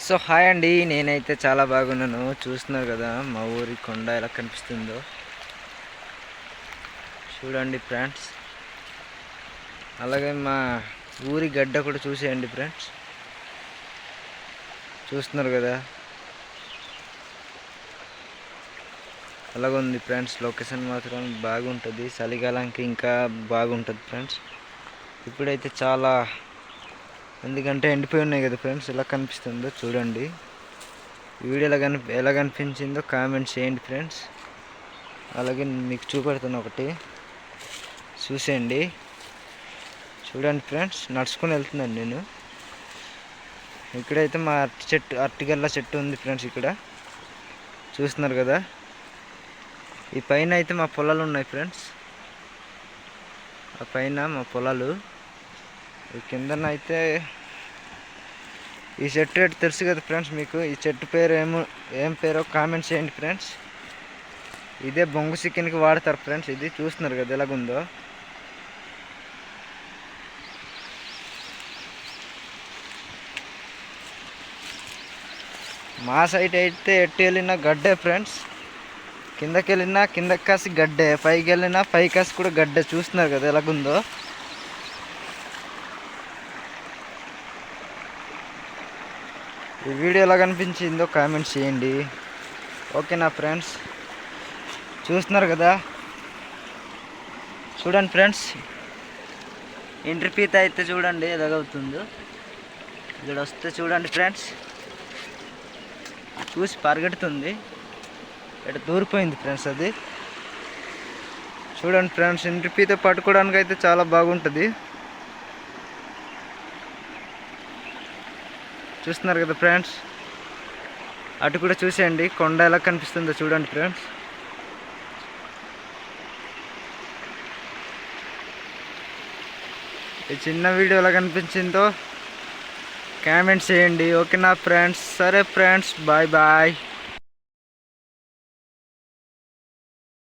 So hi అండి, నేనైతే చాలా బాగున్నాను. చూస్తున్నారు కదా మా ఊరి కొండ ఎలా కనిపిస్తుందో చూడండి ఫ్రెండ్స్. అలాగే మా ఊరి గడ్డ కూడా చూసేయండి ఫ్రెండ్స్. చూస్తున్నారు కదా అలాగుంది ఫ్రెండ్స్. లొకేషన్ మాత్రం బాగుంటుంది, చలికాలానికి ఇంకా బాగుంటుంది ఫ్రెండ్స్. ఇప్పుడైతే చాలా, ఎందుకంటే ఎండిపోయి ఉన్నాయి కదా ఫ్రెండ్స్. ఎలా కనిపిస్తుందో చూడండి. ఈ వీడియో ఎలా కనిపించిందో కామెంట్ చేయండి ఫ్రెండ్స్. అలాగే మీకు చూపెడుతున్నా ఒకటి చూసేయండి. చూడండి ఫ్రెండ్స్, నడుచుకొని వెళ్తున్నాను నేను. ఇక్కడైతే మా అరటిగల్ల చెట్టు ఉంది ఫ్రెండ్స్. ఇక్కడ చూస్తున్నారు కదా. ఈ పైన అయితే మా పొలాలు ఉన్నాయి ఫ్రెండ్స్. ఆ పైన మా పొలాలు. ఈ కిందనైతే ఈ చెట్టు రేటు తెలుసు కదా ఫ్రెండ్స్ మీకు. ఈ చెట్టు పేరు ఏం పేరో కామెంట్ చేయండి ఫ్రెండ్స్. ఇదే బొంగు చికెన్కి వాడతారు ఫ్రెండ్స్. ఇది చూస్తున్నారు కదా ఎలాగుందో. మా సైడ్ అయితే ఎట్టు వెళ్ళినా గడ్డే ఫ్రెండ్స్. కిందకి వెళ్ళినా కిందకి కాసి గడ్డే, పైకి వెళ్ళినా పై కాసి కూడా గడ్డే. చూస్తున్నారు కదా ఎలాగుందో. ఈ వీడియో ఎలా కనిపించిందో కామెంట్ చేయండి. ఓకేనా ఫ్రెండ్స్. చూస్తున్నారు కదా, చూడండి ఫ్రెండ్స్. ఎంట్రీ పీత అయితే చూడండి ఎలాగవుతుందో. ఇక్కడ వస్తే చూడండి ఫ్రెండ్స్, చూసి పరిగెడుతుంది. ఇక్కడ దూరిపోయింది ఫ్రెండ్స్ అది. చూడండి ఫ్రెండ్స్, ఎంట్రీ పీత పట్టుకోవడానికి అయితే చాలా బాగుంటుంది. చూస్తున్నారు కదా ఫ్రెండ్స్. అటు కూడా చూసేయండి, కొండ ఎలా కనిపిస్తుందో చూడండి ఫ్రెండ్స్. ఈ చిన్న వీడియో ఎలా కనిపించిందో కామెంట్ చేయండి. ఓకేనా ఫ్రెండ్స్. సరే ఫ్రెండ్స్, బాయ్ బాయ్.